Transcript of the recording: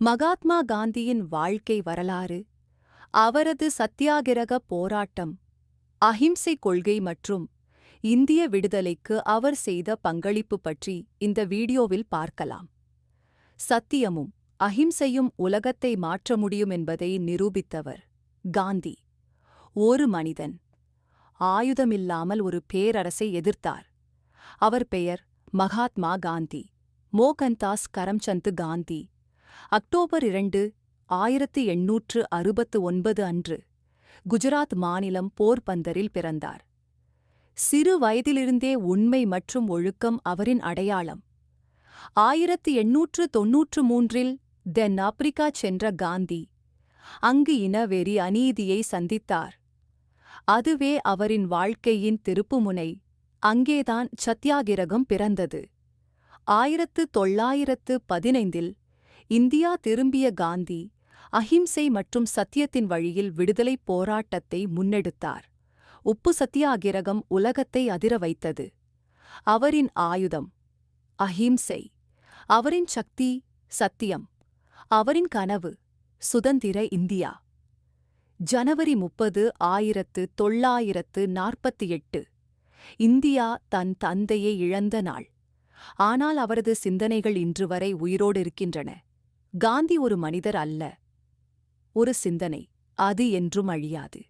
மகாத்மா காந்தியின் வாழ்க்கை வரலாறு, அவரது சத்தியாகிரக போராட்டம், அஹிம்சை கொள்கை மற்றும் இந்திய விடுதலைக்கு அவர் செய்த பங்களிப்பு பற்றி இந்த வீடியோவில் பார்க்கலாம். சத்தியமும் அஹிம்சையும் உலகத்தை மாற்ற முடியும் என்பதை நிரூபித்தவர் காந்தி. ஒரு மனிதன் ஆயுதமில்லாமல் ஒரு பேரரசை எதிர்த்தார். அவர் பெயர் மகாத்மா காந்தி, மோகன்தாஸ் கரம்சந்த் காந்தி. அக்டோபர் 2, 1869 அன்று குஜராத் மாநிலம் போர்பந்தரில் பிறந்தார். சிறு வயதிலிருந்தே உண்மை மற்றும் ஒழுக்கம் அவரின் அடையாளம். 1893இல் தென் ஆப்பிரிக்கா சென்ற காந்தி அங்கு இனவெறி அநீதியை சந்தித்தார். அதுவே அவரின் வாழ்க்கையின் திருப்புமுனை. அங்கேதான் சத்தியாகிரகம் பிறந்தது. 1915இல் இந்தியா திரும்பிய காந்தி அஹிம்சை மற்றும் சத்தியத்தின் வழியில் விடுதலைப் போராட்டத்தை முன்னெடுத்தார். உப்பு சத்தியாகிரகம் உலகத்தை அதிர வைத்தது. அவரின் ஆயுதம் அஹிம்சை, அவரின் சக்தி சத்தியம், அவரின் கனவு சுதந்திர இந்தியா. ஜனவரி 30, 1948 இந்தியா தன் தந்தையை இழந்த நாள். ஆனால் அவரது சிந்தனைகள் இன்று வரை உயிரோடு இருக்கின்றன. காந்தி ஒரு மனிதர் அல்ல, ஒரு சிந்தனை. அது என்றும் அழியாது.